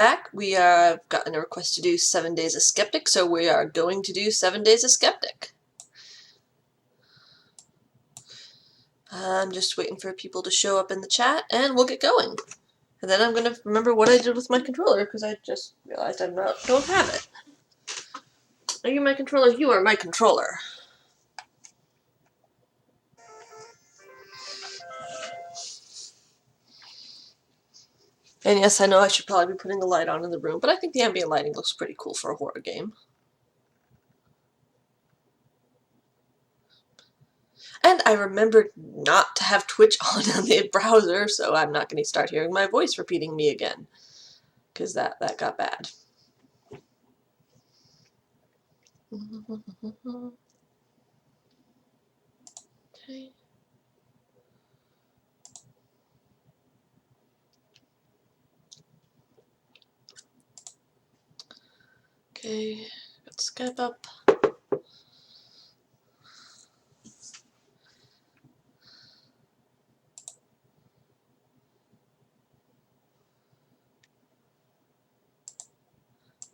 back. We have gotten a request to do 7 Days of Skeptic, so we are going to do 7 Days of Skeptic. I'm just waiting for people to show up in the chat, and we'll get going. And then I'm going to remember what I did with my controller, because I just realized I don't have it. Are you my controller? You are my controller. And yes, I know I should probably be putting a light on in the room, but I think the ambient lighting looks pretty cool for a horror game. And I remembered not to have Twitch on the browser, so I'm not going to start hearing my voice repeating me again. Because that got bad. Okay. Okay, got Skype up.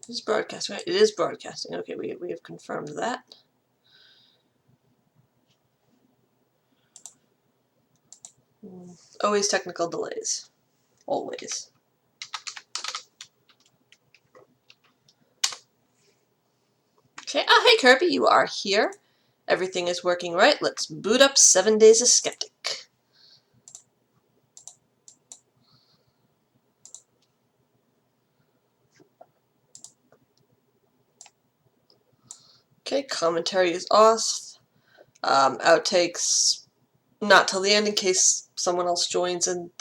This is broadcasting, right? It is broadcasting. Okay, we have confirmed that. Always technical delays. Always. Okay, hey Kirby, you are here. Everything is working right. Let's boot up 7 Days of Skeptic. Okay, commentary is off. Outtakes not till the end in case someone else joins, and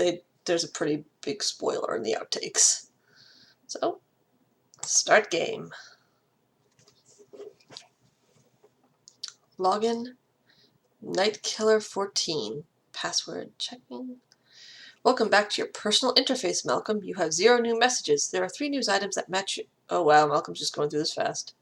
there's a pretty big spoiler in the outtakes. So, start game. Login, Nightkiller14. Password checking. Welcome back to your personal interface, Malcolm. You have 0 new messages. There are 3 news items that match you. Oh wow, Malcolm's just going through this fast.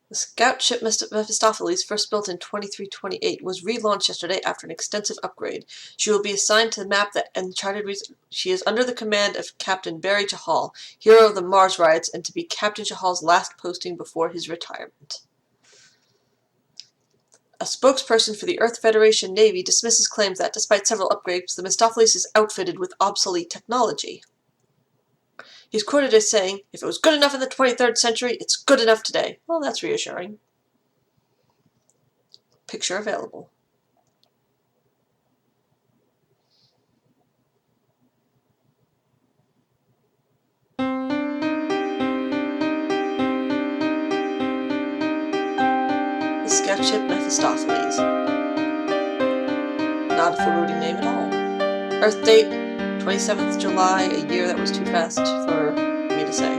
The scout ship Mephistopheles, first built in 2328, was relaunched yesterday after an extensive upgrade. She will be assigned to the map that Uncharted. She is under the command of Captain Barry Chahal, hero of the Mars riots, and to be Captain Chahal's last posting before his retirement. A spokesperson for the Earth Federation Navy dismisses claims that, despite several upgrades, the Mephistopheles is outfitted with obsolete technology. He's quoted as saying, "If it was good enough in the 23rd century, it's good enough today." Well, that's reassuring. Picture available. The scout ship Mephistopheles. Not a foreboding name at all. Earth date, 27th July, a year that was too fast for me to say.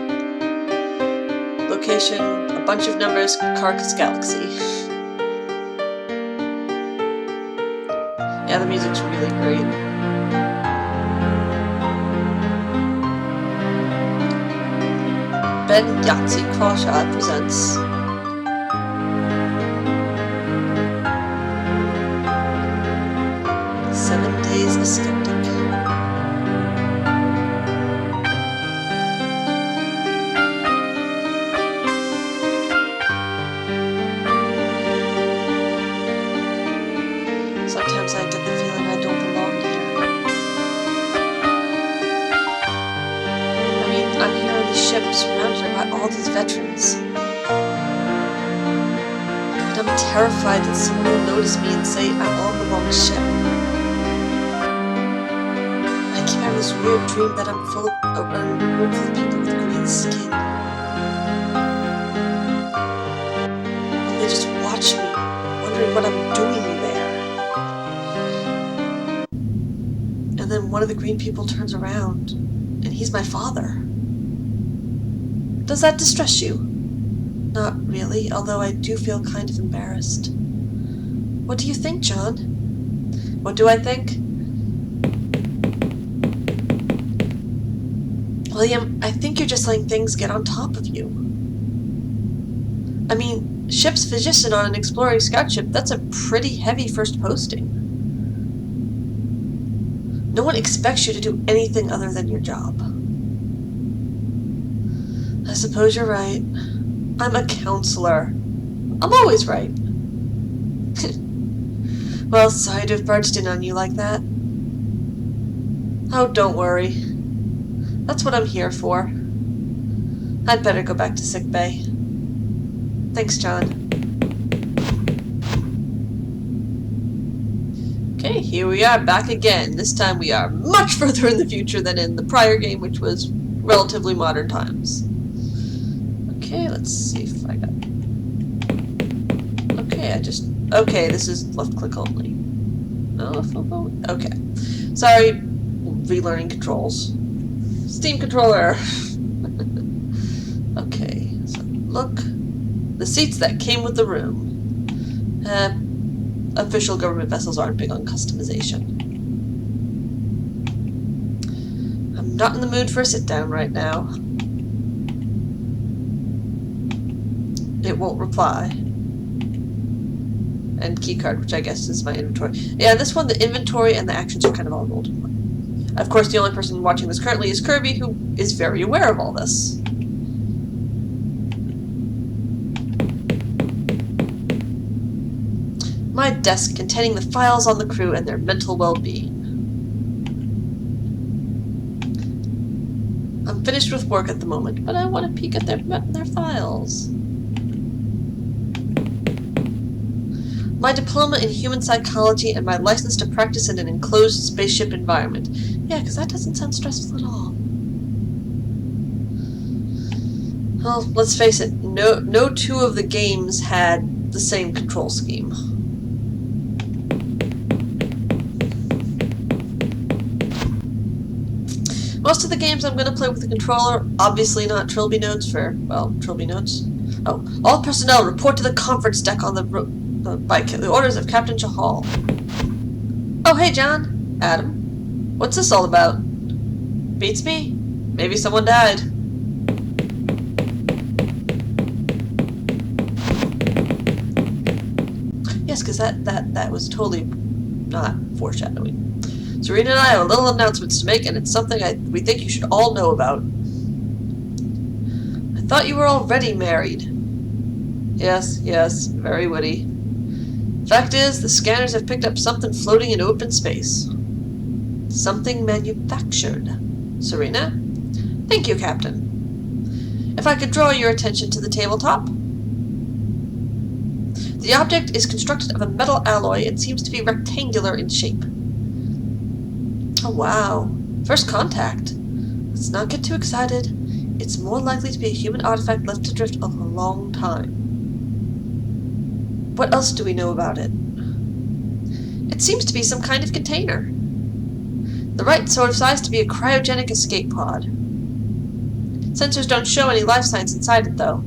Location, a bunch of numbers, Carcass Galaxy. Yeah, the music's really great. Ben Yahtzee Crawshad presents "7 Days of Skeptic." Sometimes I get the feeling I don't belong here. I mean, I'm here on the ship, surrounded by all these veterans. And I'm terrified that someone will notice me and say I'm on the wrong ship. I keep having this weird dream that I'm full of a room full of people with green skin. And they just watch me, wondering what I'm doing there. And then one of the green people turns around, and he's my father. Does that distress you? Not really, although I do feel kind of embarrassed. What do you think, John? What do I think? William, I think you're just letting things get on top of you. I mean, ship's physician on an exploring scout ship, that's a pretty heavy first posting. No one expects you to do anything other than your job. I suppose you're right. I'm a counselor. I'm always right. Well, sorry to have barged in on you like that. Oh, don't worry. That's what I'm here for. I'd better go back to sickbay. Thanks, John. Okay, here we are back again. This time we are much further in the future than in the prior game, which was relatively modern times. Okay, let's see if I got... Okay, this is left click only. No, okay. Sorry, relearning controls. Steam controller! Okay, so look. The seats that came with the room. Official government vessels aren't big on customization. I'm not in the mood for a sit-down right now. It won't reply. And keycard, which I guess is my inventory. Yeah, this one, the inventory and the actions are kind of all rolled in one. Of course, the only person watching this currently is Kirby, who is very aware of all this. My desk containing the files on the crew and their mental well-being. I'm finished with work at the moment, but I want to peek at their files. My diploma in human psychology and my license to practice in an enclosed spaceship environment. Yeah, because that doesn't sound stressful at all. Well, let's face it, no two of the games had the same control scheme. Most of the games I'm going to play with the controller, obviously not Trilby notes for, well, Trilby notes. Oh, all personnel report to the conference deck on by the orders of Captain Chahal. Oh, hey, John. Adam. What's this all about? Beats me? Maybe someone died. Yes, because that was totally not foreshadowing. Serena and I have a little announcements to make, and it's something we think you should all know about. I thought you were already married. Yes, very witty. Fact is, the scanners have picked up something floating in open space. Something manufactured. Serena? Thank you, Captain. If I could draw your attention to the tabletop. The object is constructed of a metal alloy and seems to be rectangular in shape. Oh, wow. First contact. Let's not get too excited. It's more likely to be a human artifact left adrift a long time. What else do we know about it? It seems to be some kind of container. The right sort of size to be a cryogenic escape pod. Sensors don't show any life signs inside it, though.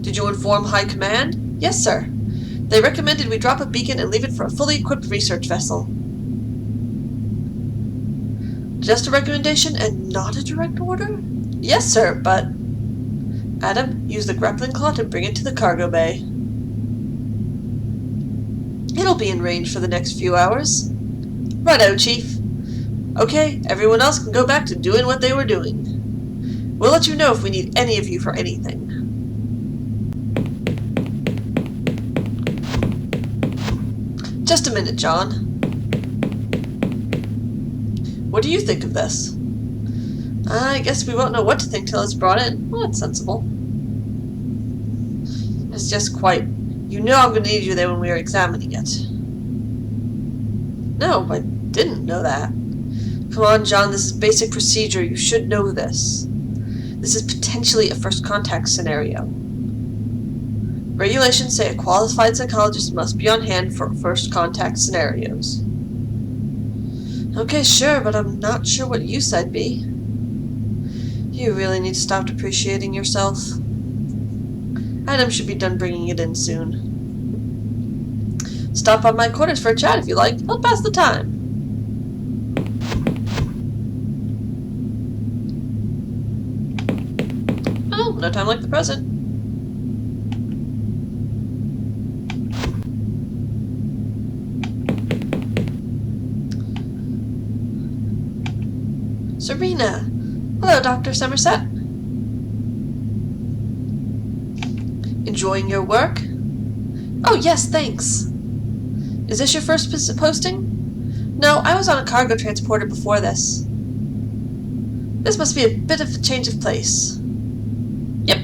Did you inform High Command? Yes, sir. They recommended we drop a beacon and leave it for a fully equipped research vessel. Just a recommendation and not a direct order? Yes, sir, but... Adam, use the grappling claw to bring it to the cargo bay. It'll be in range for the next few hours. Righto, Chief. Okay, everyone else can go back to doing what they were doing. We'll let you know if we need any of you for anything. Just a minute, John. What do you think of this? I guess we won't know what to think till it's brought in. Well, that's sensible. It's just quite... You know I'm going to need you there when we are examining it. No, I didn't know that. Come on, John, this is basic procedure. You should know this. This is potentially a first contact scenario. Regulations say a qualified psychologist must be on hand for first contact scenarios. Okay, sure, but I'm not sure what use I'd be. You really need to stop depreciating yourself. Adam should be done bringing it in soon. Stop by my quarters for a chat if you like. I'll pass the time. Oh, no time like the present. Serena! Hello, Dr. Somerset. Enjoying your work? Oh, yes, thanks. Is this your first posting? No, I was on a cargo transporter before this. This must be a bit of a change of place. Yep.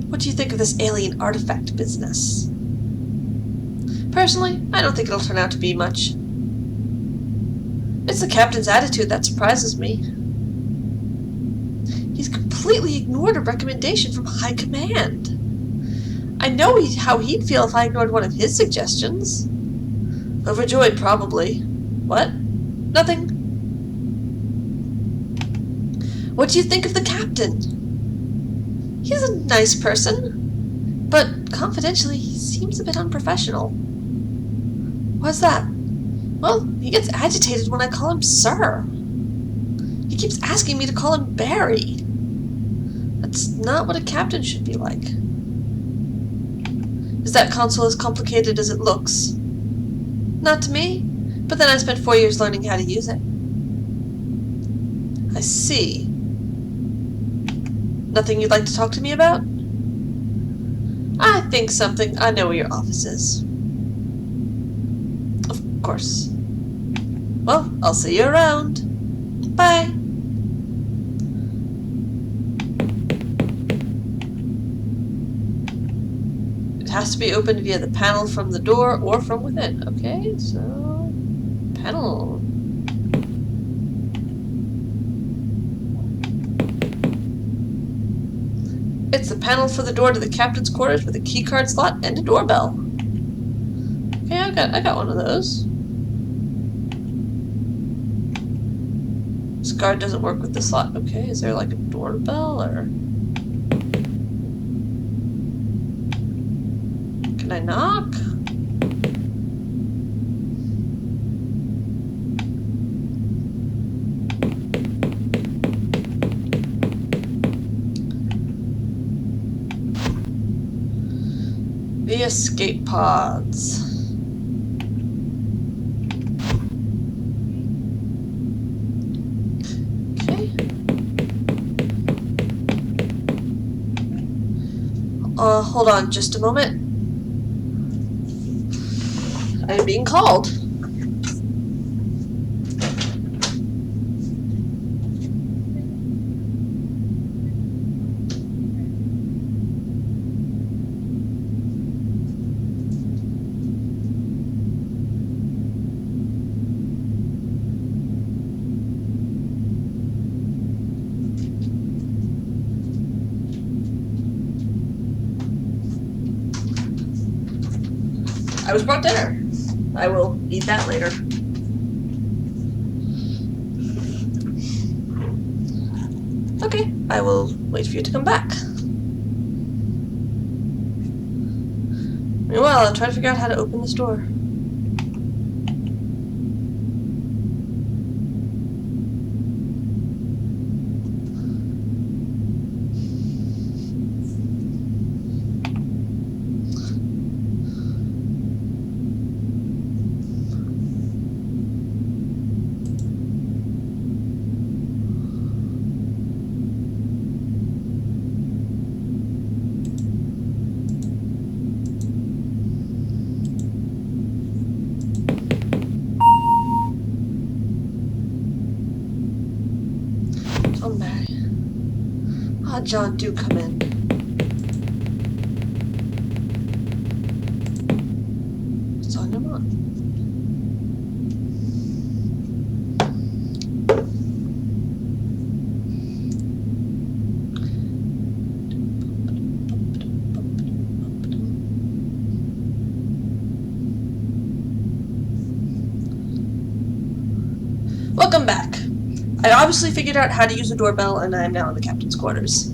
What do you think of this alien artifact business? Personally, I don't think it'll turn out to be much. It's the captain's attitude that surprises me. He's completely ignored a recommendation from high command. I know how he'd feel if I ignored one of his suggestions. Overjoyed, probably. What? Nothing. What do you think of the captain? He's a nice person, but confidentially, he seems a bit unprofessional. Why's that? Well, he gets agitated when I call him Sir. He keeps asking me to call him Barry. That's not what a captain should be like. Is that console as complicated as it looks? Not to me, but then I spent 4 years learning how to use it. I see. Nothing you'd like to talk to me about? I think something. I know where your office is. Of course. Well, I'll see you around. Bye. It has to be opened via the panel from the door or from within. Okay, so... panel. It's the panel for the door to the captain's quarters with a keycard slot and a doorbell. Okay, I got one of those. This card doesn't work with the slot. Okay, is there like a doorbell or... Can I knock? The escape pods. Okay. Hold on just a moment. I am being called. I was brought dinner. I will eat that later. Okay, I will wait for you to come back. Meanwhile, I'll try to figure out how to open this door. Oh, Mary. Ah, John, do come in. What's on your mind? Welcome back. I obviously figured out how to use a doorbell, and I am now in the captain's quarters.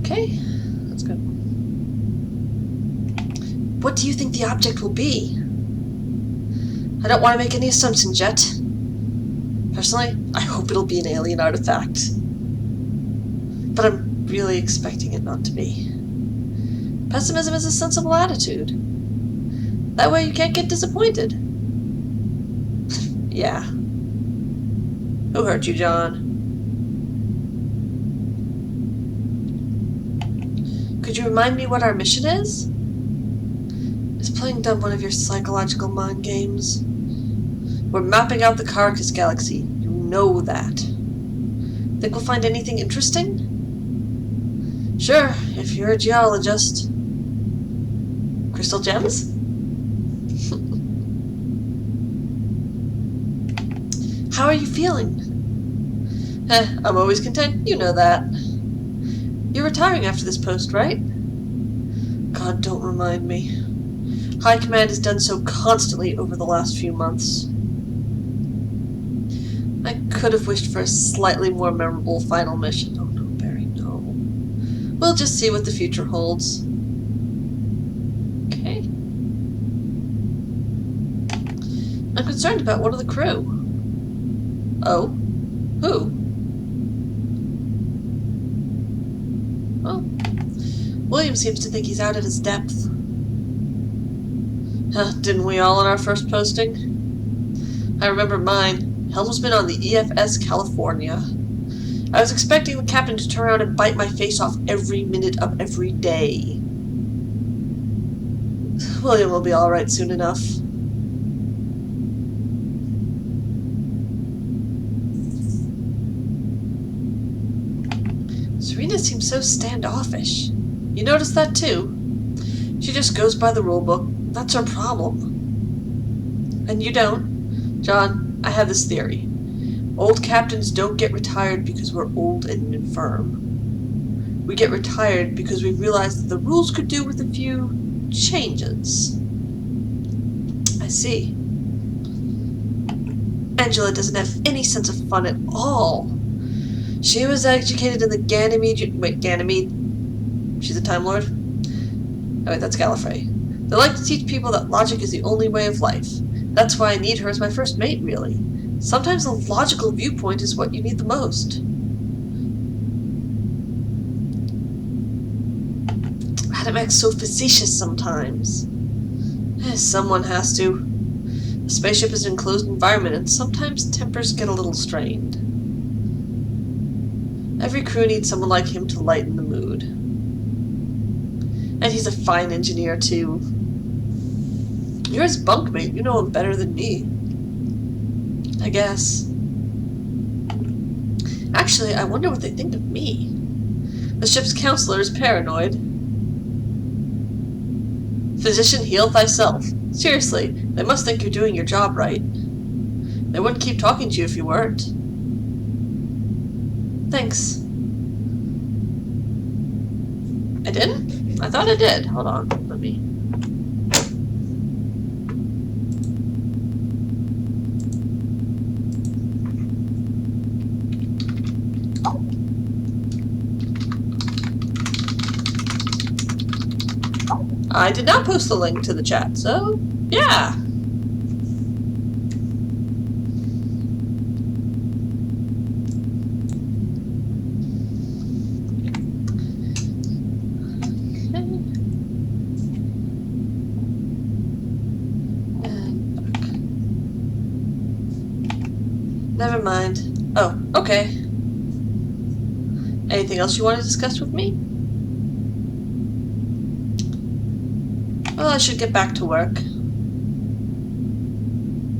Okay, let's go. What do you think the object will be? I don't want to make any assumptions yet. Personally, I hope it'll be an alien artifact. But I'm really expecting it not to be. Pessimism is a sensible attitude. That way you can't get disappointed. Yeah. Who hurt you, John? Could you remind me what our mission is? Is playing dumb one of your psychological mind games? We're mapping out the Caracas Galaxy. You know that. Think we'll find anything interesting? Sure, if you're a geologist. Crystal gems? How are you feeling? I'm always content, you know that. You're retiring after this post, right? God, don't remind me. High Command has done so constantly over the last few months. I could have wished for a slightly more memorable final mission. Oh no, Barry, no. We'll just see what the future holds. Okay. I'm concerned about one of the crew. Oh? Who? Well, William seems to think he's out at his depth. Didn't we all on our first posting? I remember mine. Helmsman on the EFS California. I was expecting the captain to turn around and bite my face off every minute of every day. William will be alright soon enough. Serena seems so standoffish. You notice that too? She just goes by the rulebook. That's her problem. And you don't? John, I have this theory. Old captains don't get retired because we're old and infirm. We get retired because we realize that the rules could do with a few changes. I see. Angela doesn't have any sense of fun at all. She was educated in the Ganymede... Wait, Ganymede? She's a Time Lord? Oh wait, that's Gallifrey. They like to teach people that logic is the only way of life. That's why I need her as my first mate, really. Sometimes the logical viewpoint is what you need the most. Adam acts so facetious sometimes. Someone has to. The spaceship is an enclosed environment, and sometimes tempers get a little strained. Every crew needs someone like him to lighten the mood. And he's a fine engineer, too. You're his bunkmate. You know him better than me. I guess. Actually, I wonder what they think of me. The ship's counselor is paranoid. Physician, heal thyself. Seriously, they must think you're doing your job right. They wouldn't keep talking to you if you weren't. Thanks. I didn't? I thought I did. Hold on. Let me... I did not post the link to the chat, so yeah. Never mind. Oh, okay. Anything else you want to discuss with me? Well, I should get back to work.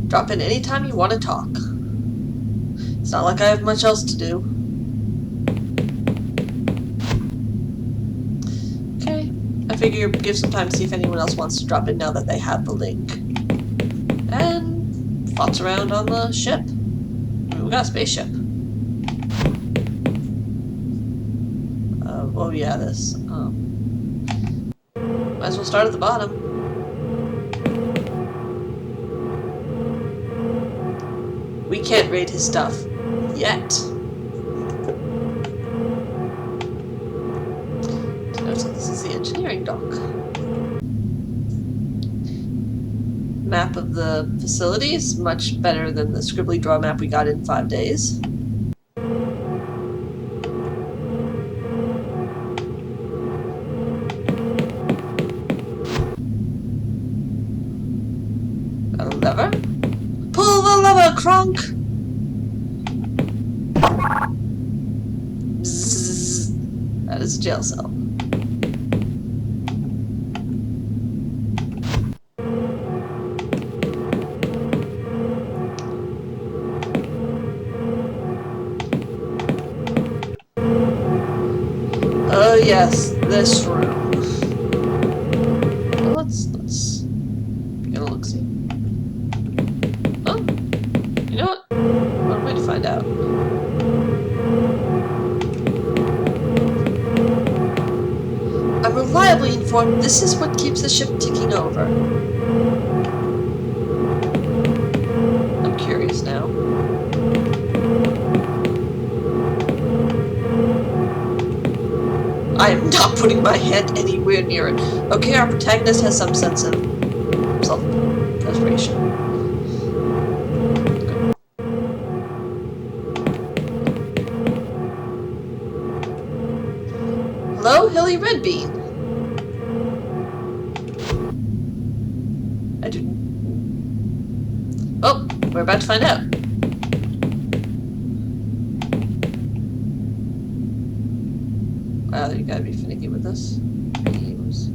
Drop in anytime you want to talk. It's not like I have much else to do. Okay. I figure give some time to see if anyone else wants to drop in now that they have the link. And flops around on the ship. I mean, we got a spaceship. Oh yeah, this. Might as well start at the bottom. We can't raid his stuff. Yet. Looks like this is the engineering dock. Map of the facilities. Much better than the scribbly draw map we got in 5 days. Lever? Pull the lever, Kronk! Bzzz. That is a jail cell. Oh yes, this room. Well, let's get a look-see. Oh, you know what? One way to find out. I'm reliably informed this is what keeps the ship ticking over. I'm curious now. I am not putting my head anywhere near it. Okay, our protagonist has some sense of self-preservation. Hello, Hilly Redbean. I do. Oh, we're about to find out. Wow, you gotta be finicky with this. Games.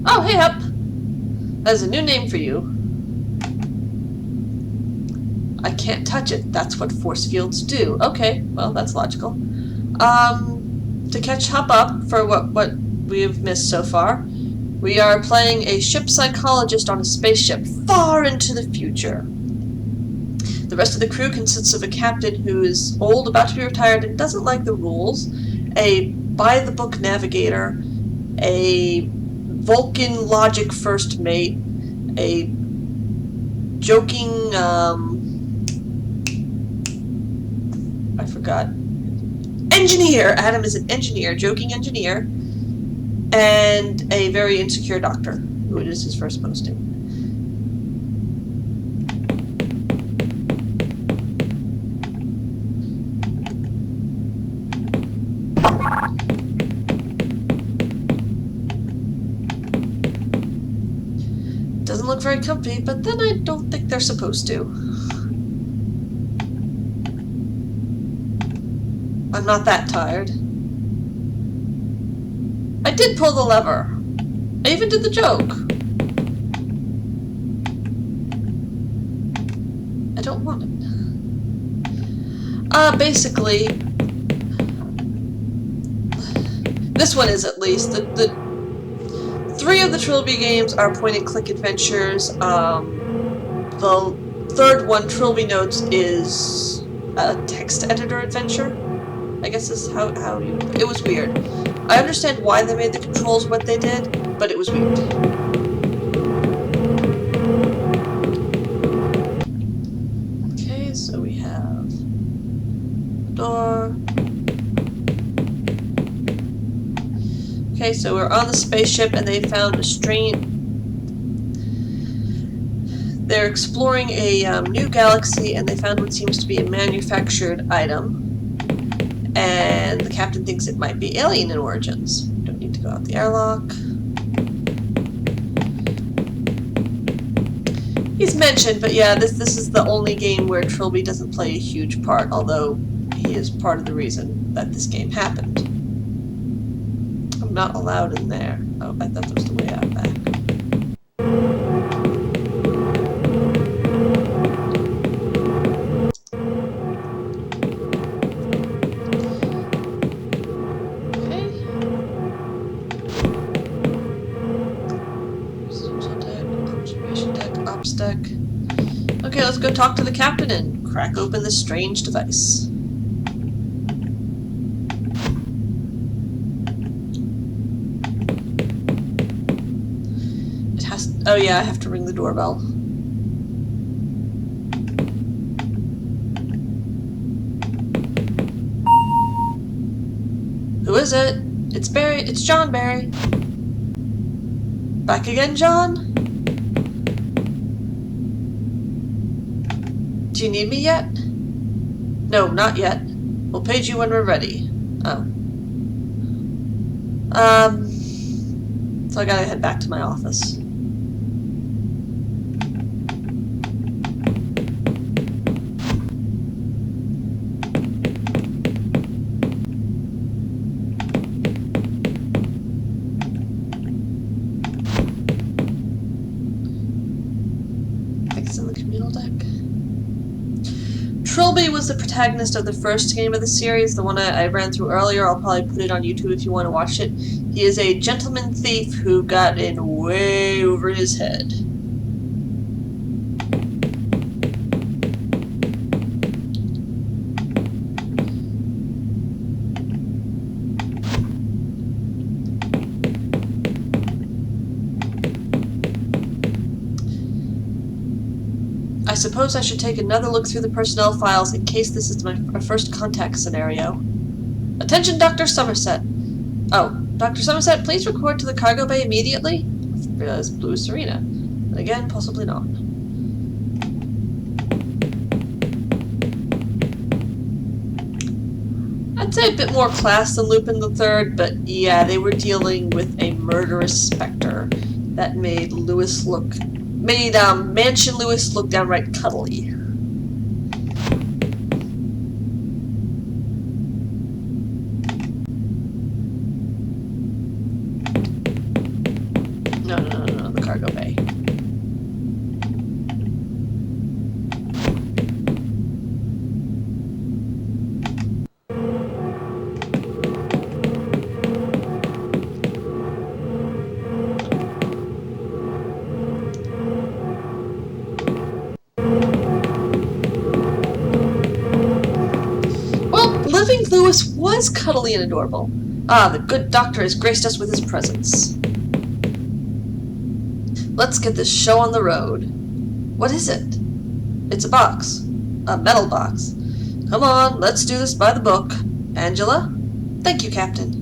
Oh, hey, Hup! That's a new name for you. I can't touch it. That's what force fields do. Okay, well, that's logical. To catch Hup up for what we have missed so far, we are playing a ship psychologist on a spaceship far into the future. The rest of the crew consists of a captain who is old, about to be retired, and doesn't like the rules, a by-the-book navigator, a Vulcan logic first mate, a joking, I forgot. Engineer! Adam is an engineer, joking engineer, and a very insecure doctor, who it is his first posting. Doesn't look very comfy, but then I don't think they're supposed to. I'm not that tired. I did pull the lever. I even did the joke. I don't want it. Basically, this one is at least. The 3 of the Trilby games are point-and-click adventures. The third one, Trilby Notes, is a text editor adventure. I guess is how you... It was weird. I understand why they made the controls what they did, but it was weird. Okay, so we have the door. Okay, so we're on the spaceship and they found a strange... They're exploring a new galaxy and they found what seems to be a manufactured item. And the captain thinks it might be alien in origins. Don't need to go out the airlock. He's mentioned, but yeah, this is the only game where Trilby doesn't play a huge part, although he is part of the reason that this game happened. I'm not allowed in there. Oh, I thought that was the way out back. Deck. Okay, let's go talk to the captain and crack open this strange device. It has... Oh yeah, I have to ring the doorbell. Who is it? It's Barry. It's John Barry. Back again, John? Do you need me yet? No, not yet. We'll page you when we're ready. Oh. So I gotta head back to my office. I think it's in the communal deck. Trilby was the protagonist of the first game of the series, the one I ran through earlier. I'll probably put it on YouTube if you want to watch it. He is a gentleman thief who got in way over his head. I suppose I should take another look through the personnel files in case this is my first contact scenario. Attention, Dr. Somerset. Oh, Dr. Somerset, please report to the cargo bay immediately. I realized Blue Serena. But again, possibly not. I'd say a bit more class than Lupin the Third, but yeah, they were dealing with a murderous specter that made Mansion Lewis look downright cuddly. No, the cargo bay. Well, living Lewis was cuddly and adorable. Ah, the good doctor has graced us with his presence. Let's get this show on the road. What is it? It's a box. A metal box. Come on, let's do this by the book. Angela? Thank you, Captain.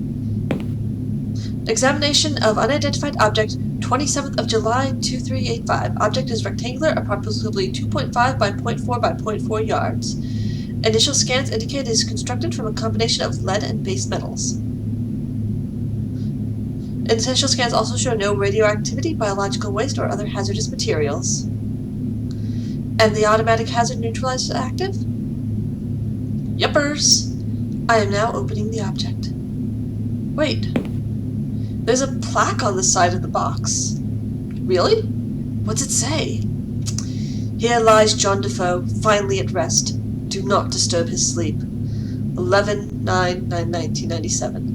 Examination of unidentified object, 27th of July, 2385. Object is rectangular, approximately 2.5 by 0.4 by 0.4 yards. Initial scans indicate it is constructed from a combination of lead and base metals. Initial scans also show no radioactivity, biological waste, or other hazardous materials. And the automatic hazard neutralizer is active? Yuppers! I am now opening the object. Wait. There's a plaque on the side of the box. Really? What's it say? Here lies John Defoe, finally at rest. Do not disturb his sleep. 11/9/1997.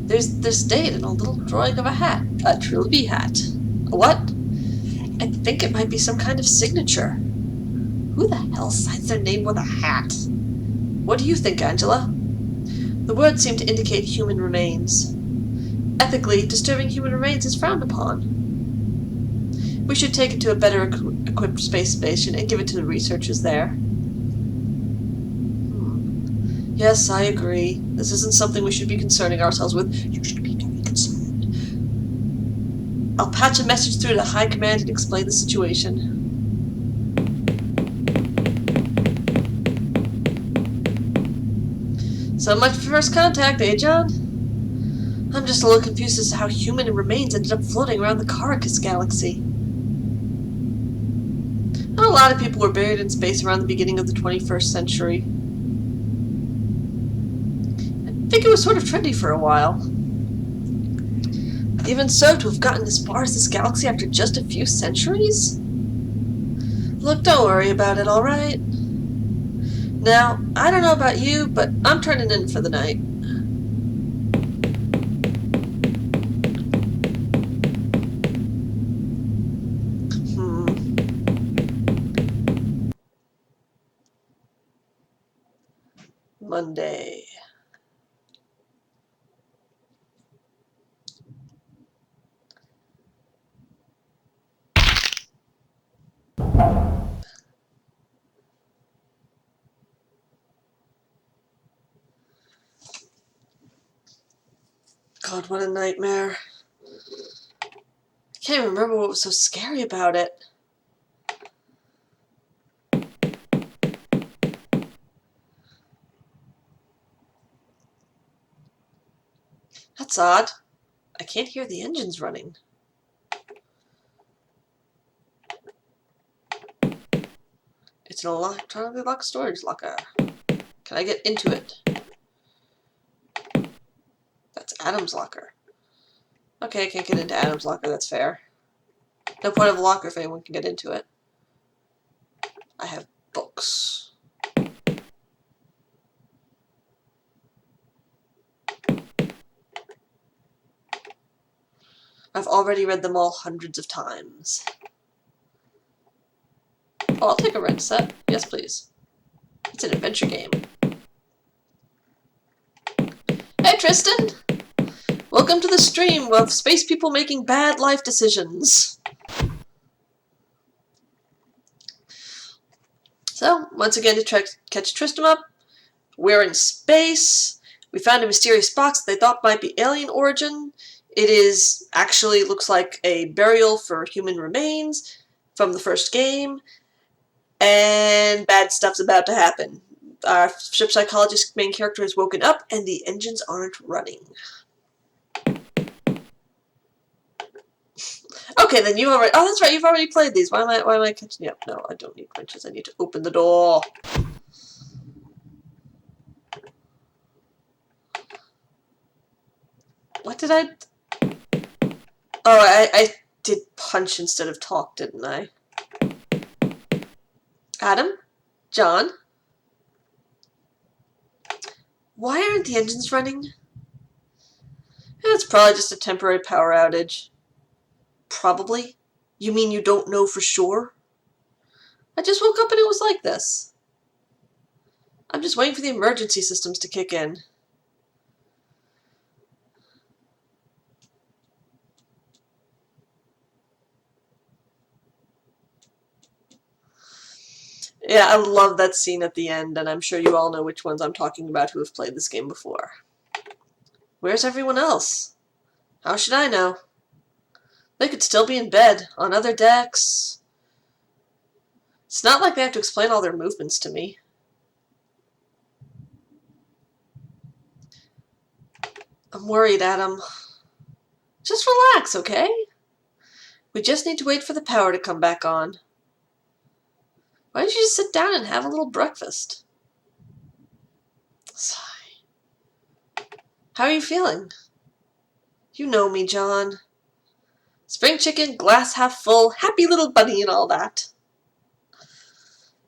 There's this date and a little drawing of a hat. A Trilby hat. A what? I think it might be some kind of signature. Who the hell signs their name with a hat? What do you think, Angela? The words seem to indicate human remains. Ethically, disturbing human remains is frowned upon. We should take it to a better equipped space station and give it to the researchers there. Yes, I agree. This isn't something we should be concerning ourselves with. You should be very concerned. I'll patch a message through to High Command and explain the situation. So much for first contact, eh, John? I'm just a little confused as to how human remains ended up floating around the Caracas galaxy. A lot of people were buried in space around the beginning of the 21st century. I think it was sort of trendy for a while. Even so, to have gotten as far as this galaxy after just a few centuries? Look, don't worry about it, alright? Now, I don't know about you, but I'm turning in for the night. Monday. God, what a nightmare. I can't even remember what was so scary about it. That's odd. I can't hear the engines running. It's an electronically locked storage locker. Can I get into it? That's Adam's locker. Okay, I can't get into Adam's locker, that's fair. No point of a locker if anyone can get into it. I have books. I've already read them all hundreds of times. Oh, I'll take a rent set. Yes, please. It's an adventure game. Hey, Tristan! Welcome to the stream of space people making bad life decisions. So, once again, to catch Tristan up, we're in space. We found a mysterious box that they thought might be alien origin. It is actually looks like a burial for human remains from the first game. And bad stuff's about to happen. Our ship psychologist main character is woken up and the engines aren't running. Okay, then you already... Oh, that's right, you've already played these. Why am I catching you up? No, I don't need wrenches. I need to open the door. What did I... Oh, I did punch instead of talk, didn't I? Adam? John? Why aren't the engines running? It's probably just a temporary power outage. Probably? You mean you don't know for sure? I just woke up and it was like this. I'm just waiting for the emergency systems to kick in. Yeah, I love that scene at the end, and I'm sure you all know which ones I'm talking about who have played this game before. Where's everyone else? How should I know? They could still be in bed, on other decks. It's not like they have to explain all their movements to me. I'm worried, Adam. Just relax, okay? We just need to wait for the power to come back on. Why don't you just sit down and have a little breakfast? Sigh. How are you feeling? You know me, John. Spring chicken, glass half full, happy little bunny and all that.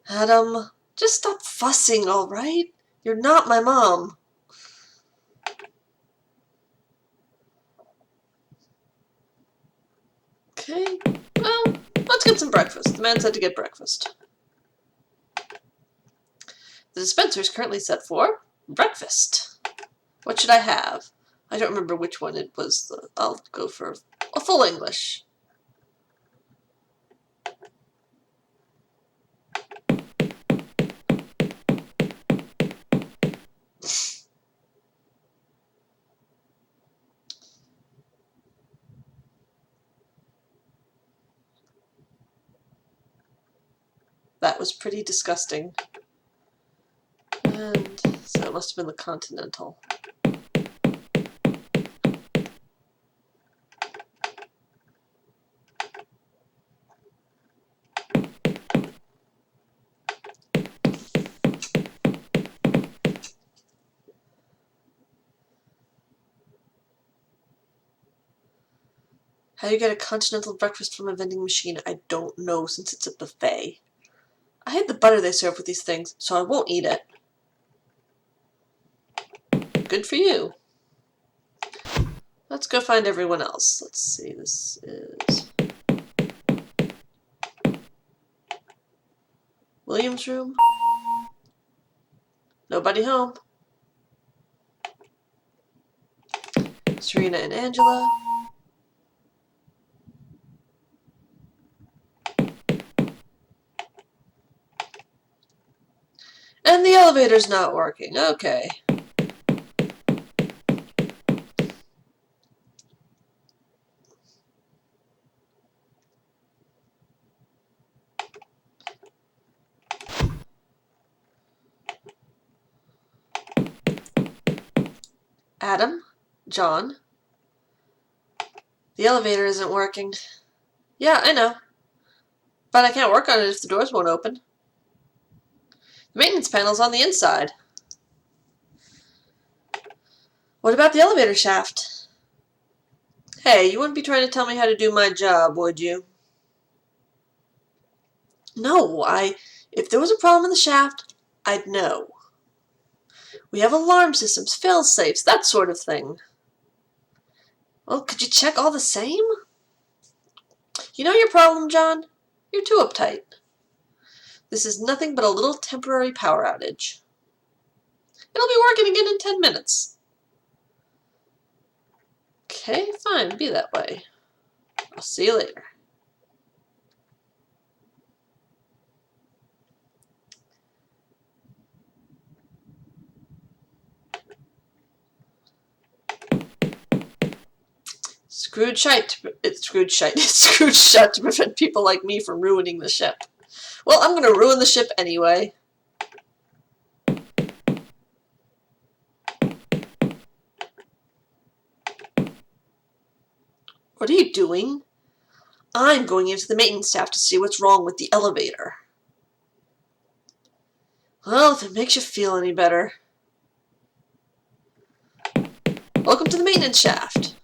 Adam, just stop fussing, all right? You're not my mom. Okay, well, let's get some breakfast. The man said to get breakfast. The dispenser is currently set for breakfast. What should I have? I don't remember which one it was. I'll go for a full English. That was pretty disgusting. And so it must have been the Continental. How you get a continental breakfast from a vending machine, I don't know since it's a buffet. I hate the butter they serve with these things, so I won't eat it. Good for you. Let's go find everyone else. Let's see, this is William's room. Nobody home. Serena and Angela. And the elevator's not working. Okay. Adam? John? The elevator isn't working. Yeah, I know. But I can't work on it if the doors won't open. The maintenance panel's on the inside. What about the elevator shaft? Hey, you wouldn't be trying to tell me how to do my job, would you? No, if there was a problem in the shaft, I'd know. We have alarm systems, fail-safes, that sort of thing. Well, could you check all the same? You know your problem, John? You're too uptight. This is nothing but a little temporary power outage. It'll be working again in 10 minutes. Okay, fine, be that way. I'll see you later. It's screwed shut to prevent people like me from ruining the ship. Well, I'm gonna ruin the ship anyway. What are you doing? I'm going into the maintenance staff to see what's wrong with the elevator. Well, if it makes you feel any better. Welcome to the maintenance shaft.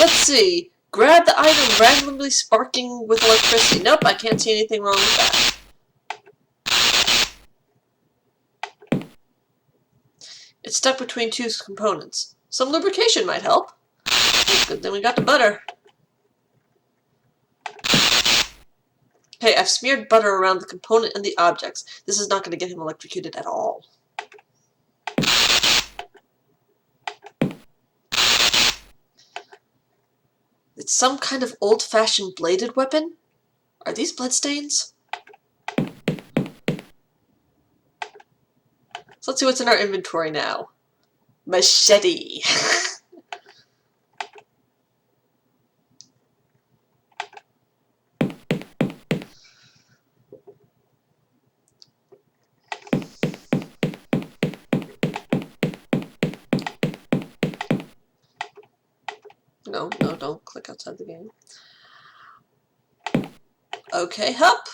Let's see. Grab the item randomly sparking with electricity. Nope, I can't see anything wrong with that. It's stuck between two components. Some lubrication might help. Oh, good thing we got the butter. Hey, I've smeared butter around the component and the objects. This is not going to get him electrocuted at all. It's some kind of old-fashioned bladed weapon? Are these bloodstains? So let's see what's in our inventory now. Machete. No, don't click outside the game. Okay, hup.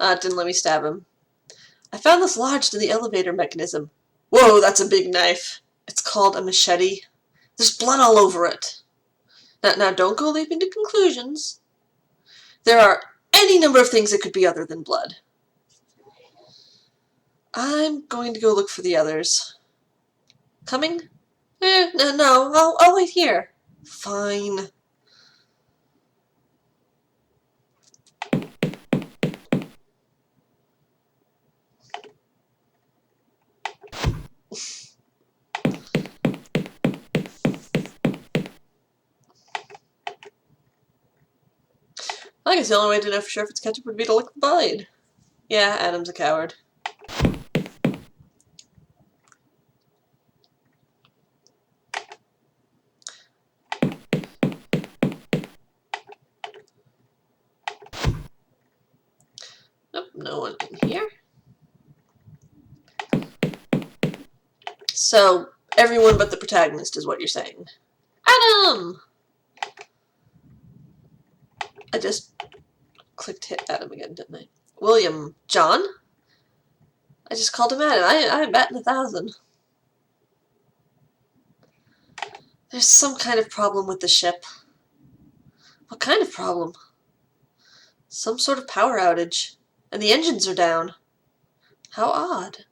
It didn't let me stab him. I found this lodged in the elevator mechanism. Whoa, that's a big knife. It's called a machete. There's blood all over it. Now don't go leaping to conclusions. There are any number of things it could be other than blood. I'm going to go look for the others. Coming? No, I'll wait here. Fine. I guess the only way to know for sure if it's ketchup would be to lick the blade. Yeah, Adam's a coward. Nope, no one in here. So, everyone but the protagonist is what you're saying. Adam! I just clicked hit Adam again, didn't I? William. John? I just called him Adam. I'm batting 1,000. There's some kind of problem with the ship. What kind of problem? Some sort of power outage. And the engines are down. How odd.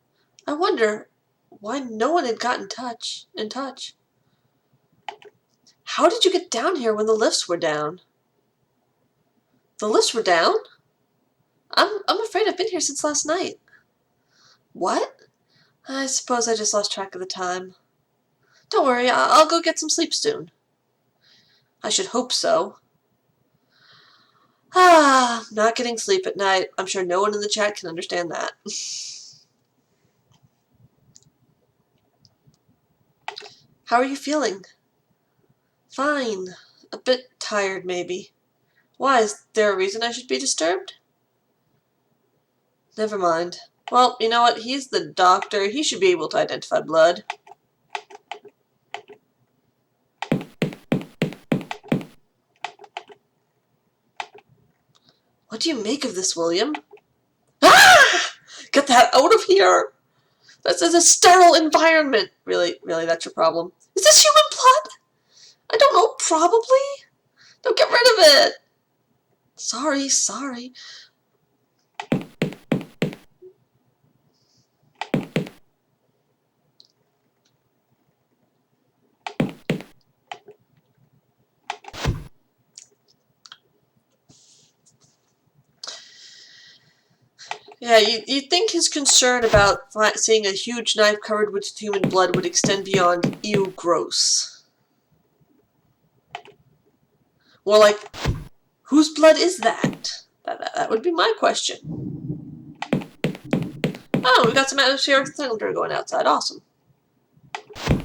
I wonder why no one had gotten in touch. How did you get down here when the lifts were down? The lifts were down? I'm afraid I've been here since last night. What? I suppose I just lost track of the time. Don't worry, I'll go get some sleep soon. I should hope so. Not getting sleep at night. I'm sure no one in the chat can understand that. How are you feeling? Fine. A bit tired, maybe. Why, is there a reason I should be disturbed? Never mind. Well, you know what? He's the doctor. He should be able to identify blood. What do you make of this, William? Ah! Get that out of here! This is a sterile environment! Really, that's your problem? Is this human blood? I don't know, probably? Don't get rid of it! Sorry. Yeah, you'd think his concern about seeing a huge knife covered with human blood would extend beyond, ew, gross. More like, whose blood is that? That would be my question. Oh, we got some atmospheric thunder going outside. Awesome. Okay,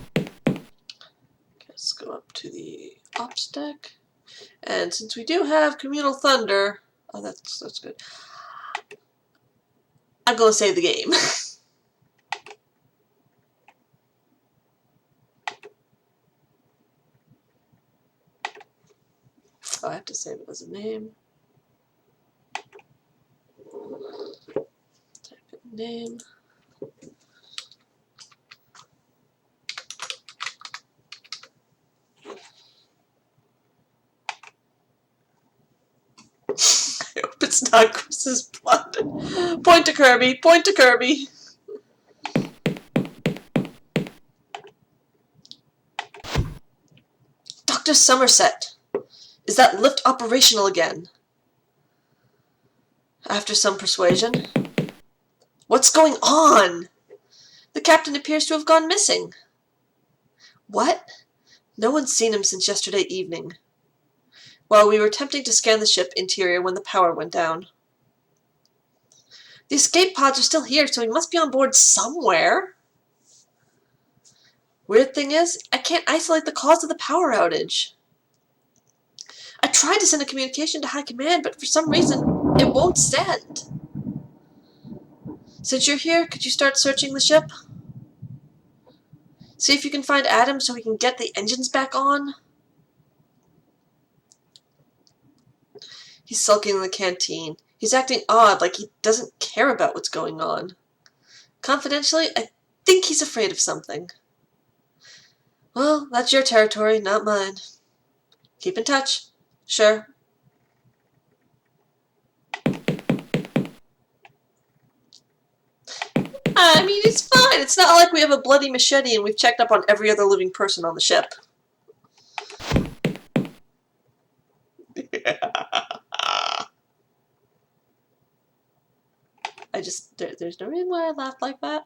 let's go up to the ops deck. And since we do have communal thunder... Oh, that's good. I'm going to save the game. Oh, I have to save it as a name. Type in name. I hope it's not Chris's blood. Point to Kirby. Point to Kirby. Dr. Somerset. Is that lift operational again? After some persuasion. What's going on? The captain appears to have gone missing. What? No one's seen him since yesterday evening. While we were attempting to scan the ship interior when the power went down. The escape pods are still here, so he must be on board somewhere. Weird thing is, I can't isolate the cause of the power outage. I tried to send a communication to High Command, but for some reason, it won't send. Since you're here, could you start searching the ship? See if you can find Adam so we can get the engines back on. He's sulking in the canteen. He's acting odd, like he doesn't care about what's going on. Confidentially, I think he's afraid of something. Well, that's your territory, not mine. Keep in touch. Sure. I mean, it's fine. It's not like we have a bloody machete and we've checked up on every other living person on the ship. There's no reason why I laughed like that.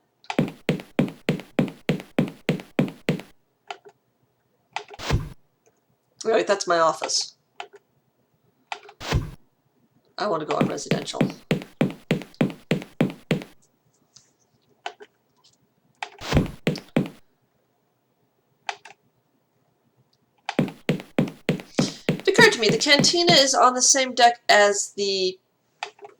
Wait, that's my office. I want to go on residential. It occurred to me, the cantina is on the same deck as the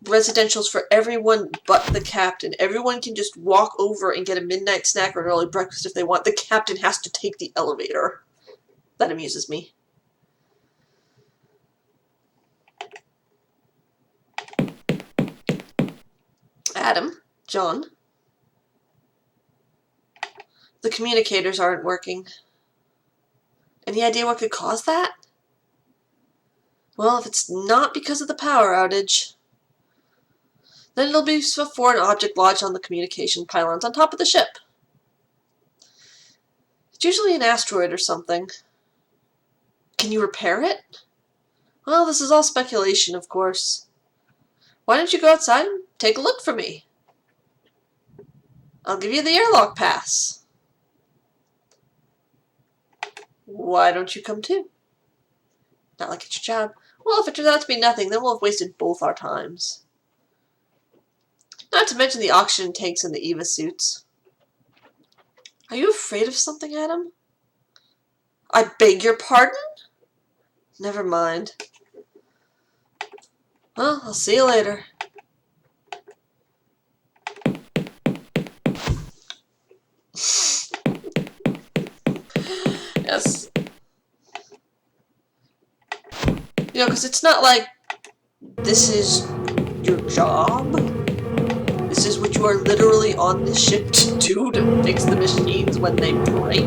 residentials for everyone but the captain. Everyone can just walk over and get a midnight snack or an early breakfast if they want. The captain has to take the elevator. That amuses me. Adam? John? The communicators aren't working. Any idea what could cause that? Well, if it's not because of the power outage, then it'll be a foreign object lodged on the communication pylons on top of the ship. It's usually an asteroid or something. Can you repair it? Well, this is all speculation, of course. Why don't you go outside and take a look for me? I'll give you the airlock pass. Why don't you come too? Not like it's your job. Well, if it turns out to be nothing, then we'll have wasted both our times. Not to mention the oxygen tanks and the EVA suits. Are you afraid of something, Adam? I beg your pardon? Never mind. Well, I'll see you later. Yes. You know, because it's not like this is your job. This is what you are literally on the ship to do, to fix the machines when they break.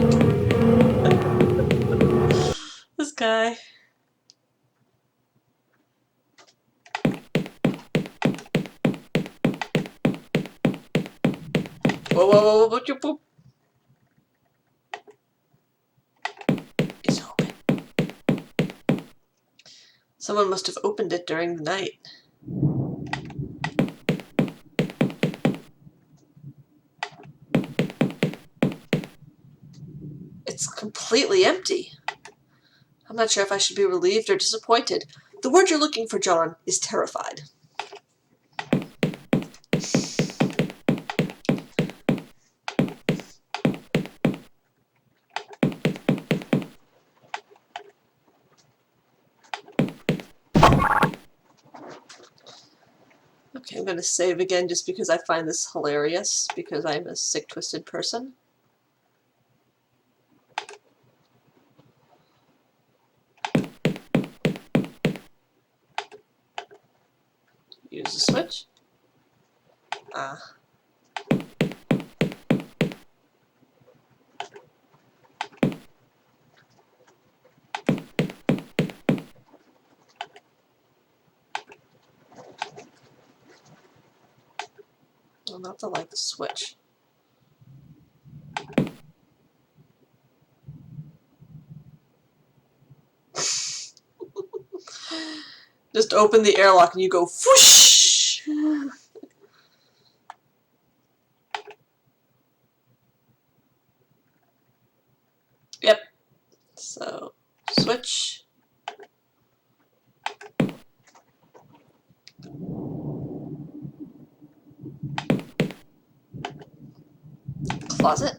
This guy. Whoa, whoa, whoa, whoa, whoa, whoa. It's open. Someone must have opened it during the night. It's completely empty. I'm not sure if I should be relieved or disappointed. The word you're looking for, John, is terrified. Okay, I'm going to save again just because I find this hilarious, because I'm a sick, twisted person. Use the switch. Ah. I'll have to like the switch. Just open the airlock and you go whoosh! Yep. So, switch. Closet.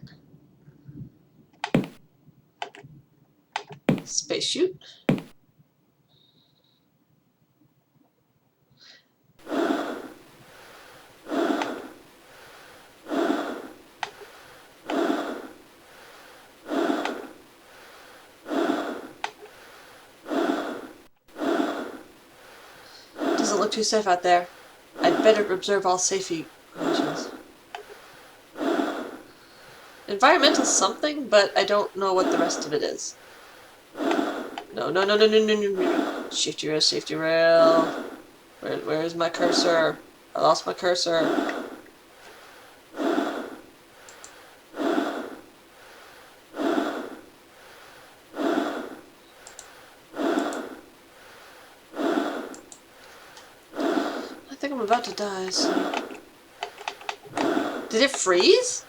Space chute. Doesn't look too safe out there. I'd better observe all safety precautions. Environmental something, but I don't know what the rest of it is. No, no, no, no, no, no, no, no. Safety rail, safety rail. Where is my cursor? I lost my cursor. I think I'm about to die, so... Did it freeze?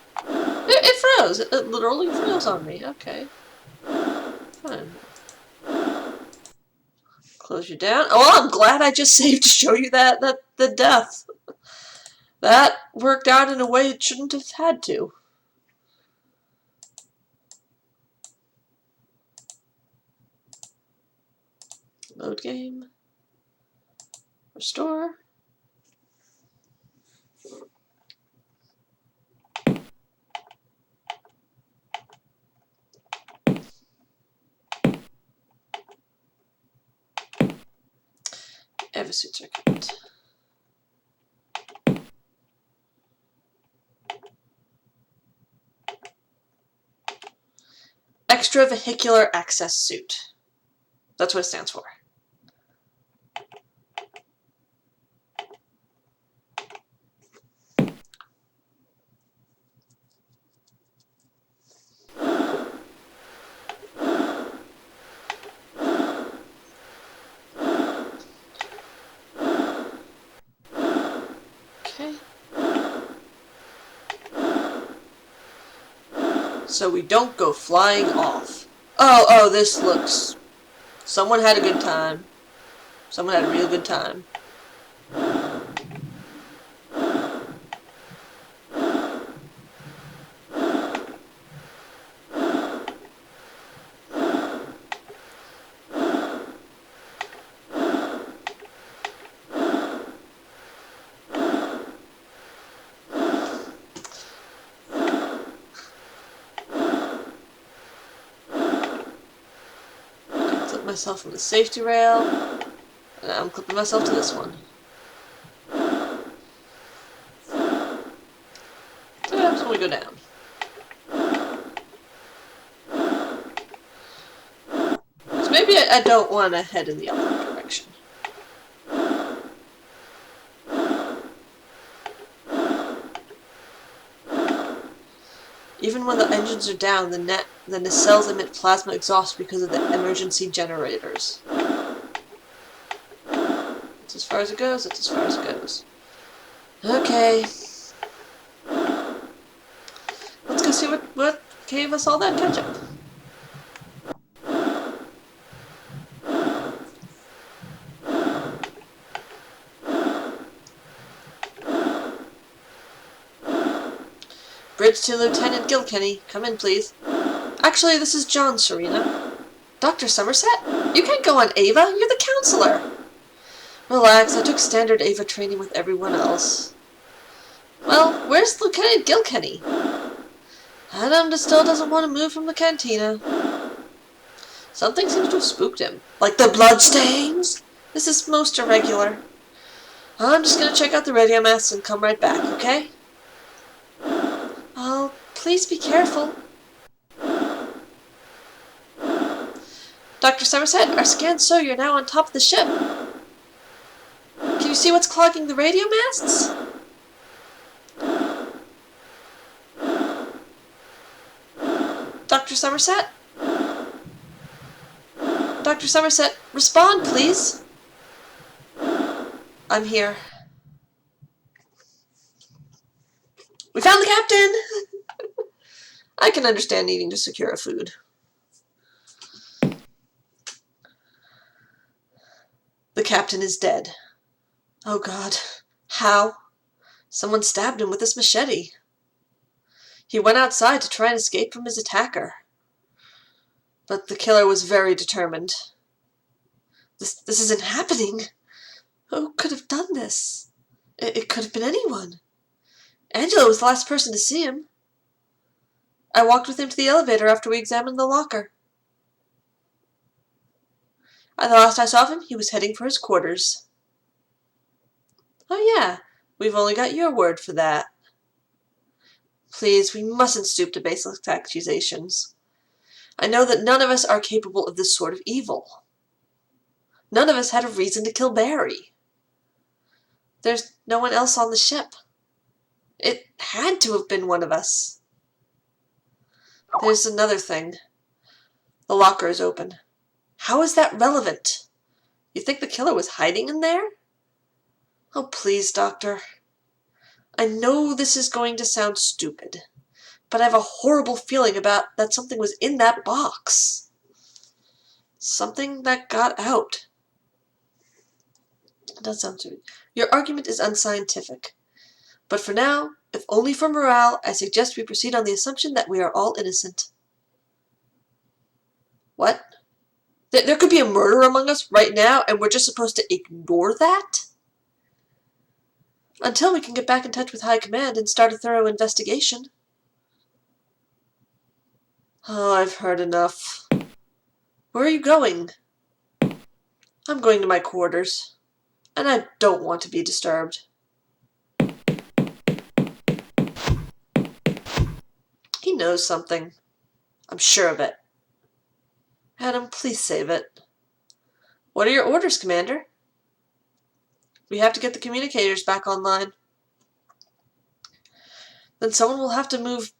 It froze. It literally froze on me. Okay. Fine. Close you down. Oh, well, I'm glad I just saved to show you that the death. That worked out in a way it shouldn't have had to. Load game. Restore. Evasuit circuit. Extravehicular access suit. That's what it stands for. Okay. So we don't go flying off. Oh, this looks... Someone had a good time. Someone had a real good time. myself from the safety rail. And now I'm clipping myself to this one. So what happens when we go down? So maybe I don't want to head in the other direction. Even when the engines are down, the nacelles emit plasma exhaust because of the emergency generators. That's as far as it goes, that's as far as it goes. Okay. Let's go see what gave us all that ketchup. Bridge to Lieutenant Gilkenny. Come in, please. Actually, this is John, Serena. Dr. Somerset? You can't go on Ava. You're the counselor. Relax. I took standard Ava training with everyone else. Well, where's Lieutenant Gilkenny? Adam still doesn't want to move from the cantina. Something seems to have spooked him. Like the bloodstains? This is most irregular. I'm just going to check out the radio masts and come right back, okay? Oh, please be careful. Dr. Somerset, our scans show you're now on top of the ship. Can you see what's clogging the radio masts? Dr. Somerset? Dr. Somerset, respond, please. I'm here. We found the captain! I can understand needing to secure a food. The captain is dead. Oh God. How? Someone stabbed him with this machete. He went outside to try and escape from his attacker. But the killer was very determined. This isn't happening. Who could have done this? It could have been anyone. Angela was the last person to see him. I walked with him to the elevator after we examined the locker. The last I saw of him, he was heading for his quarters. Oh yeah, we've only got your word for that. Please, we mustn't stoop to baseless accusations. I know that none of us are capable of this sort of evil. None of us had a reason to kill Barry. There's no one else on the ship. It had to have been one of us. There's another thing. The locker is open. How is that relevant? You think the killer was hiding in there? Oh, please, Doctor. I know this is going to sound stupid, but I have a horrible feeling about that something was in that box. Something that got out. It does sound stupid. Your argument is unscientific. But for now, if only for morale, I suggest we proceed on the assumption that we are all innocent. What? There could be a murder among us right now, and we're just supposed to ignore that? Until we can get back in touch with High Command and start a thorough investigation. Oh, I've heard enough. Where are you going? I'm going to my quarters, and I don't want to be disturbed. He knows something. I'm sure of it. Adam, please save it. What are your orders, Commander? We have to get the communicators back online. Then someone will have to move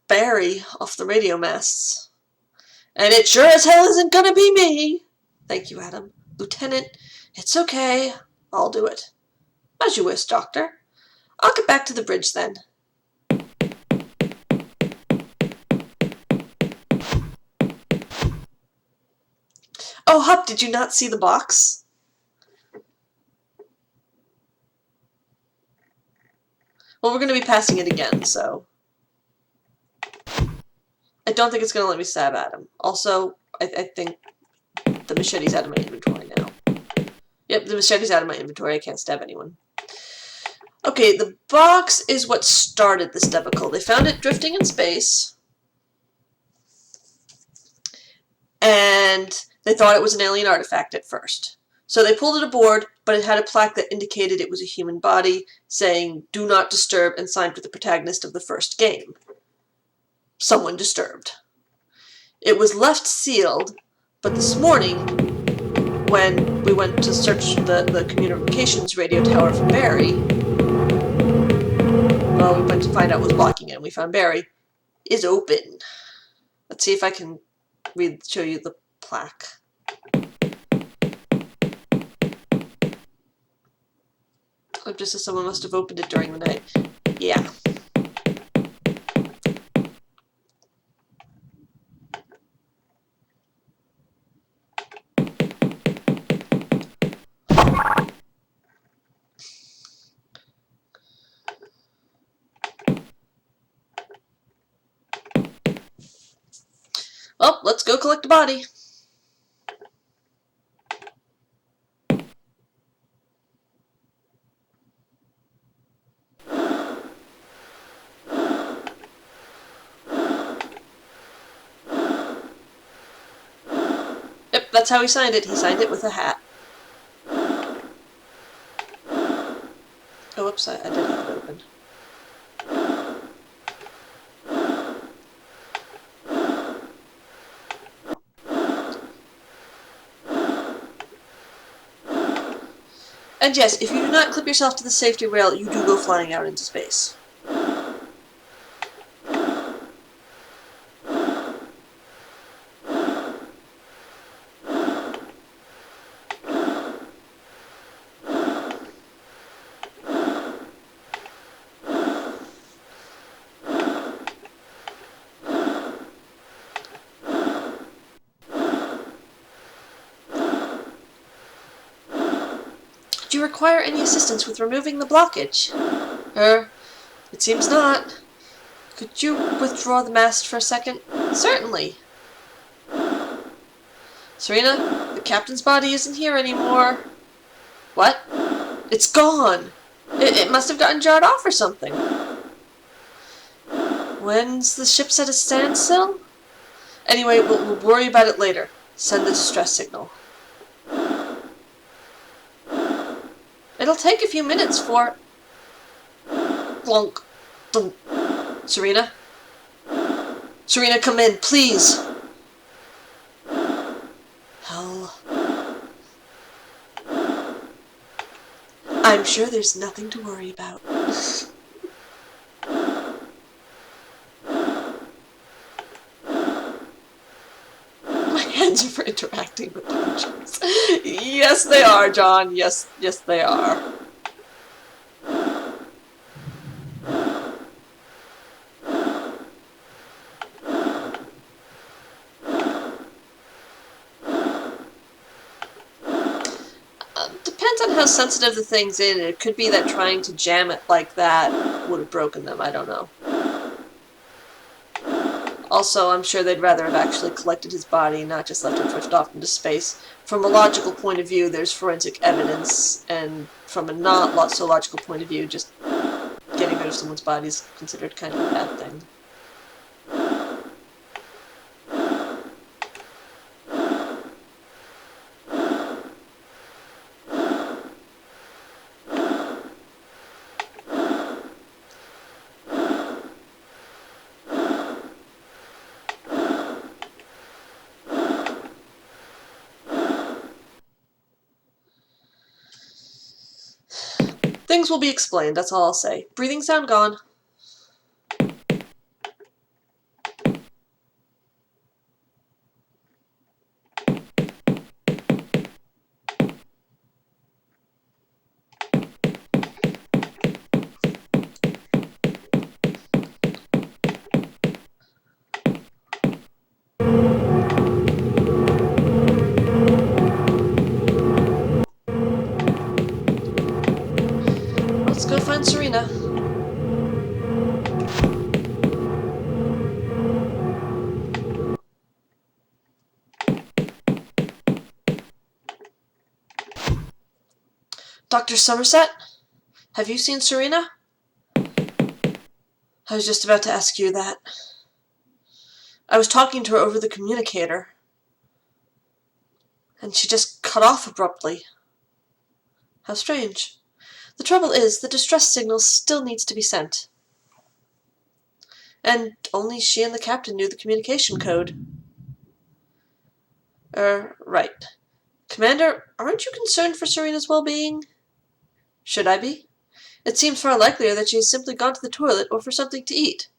Barry off the radio masts. And it sure as hell isn't gonna be me! Thank you, Adam. Lieutenant, it's okay. I'll do it. As you wish, Doctor. I'll get back to the bridge then. Oh, Hup, did you not see the box? Well, we're going to be passing it again, so... I don't think it's going to let me stab at him. Also, I think the machete's out of my inventory now. Yep, the machete's out of my inventory. I can't stab anyone. Okay, the box is what started this debacle. They found it drifting in space. And They thought it was an alien artifact at first. So they pulled it aboard, but it had a plaque that indicated it was a human body, saying, "Do not disturb," and signed with the protagonist of the first game. Someone disturbed. It was left sealed, but this morning, when we went to search the communications radio tower for Barry, well, we went to find out what was blocking it, and we found Barry is open. Let's see if I can show you the plaque. Oh, just as someone must have opened it during the night. Yeah. Well, let's go collect the body. Yep, that's how he signed it. He signed it with a hat. Oh, whoops, I did have it open. And yes, if you do not clip yourself to the safety rail, you do go flying out into space. Do you require any assistance with removing the blockage? It seems not. Could you withdraw the mast for a second? Certainly. Serena, the captain's body isn't here anymore. What? It's gone. It must have gotten jarred off or something. When's the ship's at a standstill? Anyway, we'll worry about it later. Send the distress signal. It'll take a few minutes for... Blunk. Dunk. Serena? Serena, come in, please! Hell. I'm sure there's nothing to worry about. My hands are for interacting with the pictures. Yes, they are, John. Yes, they are. Depends on how sensitive the thing's in. It could be that trying to jam it like that would have broken them. I don't know. Also, I'm sure they'd rather have actually collected his body, not just left it drift off into space. From a logical point of view, there's forensic evidence, and from a not so logical point of view, just getting rid of someone's body is considered kind of a bad thing. Things will be explained, that's all I'll say. Breathing sound gone. Let's go find Serena. Dr. Somerset? Have you seen Serena? I was just about to ask you that. I was talking to her over the communicator. And she just cut off abruptly. How strange. The trouble is, the distress signal still needs to be sent. And only she and the captain knew the communication code. Right. Commander, aren't you concerned for Serena's well-being? Should I be? It seems far likelier that she has simply gone to the toilet or for something to eat.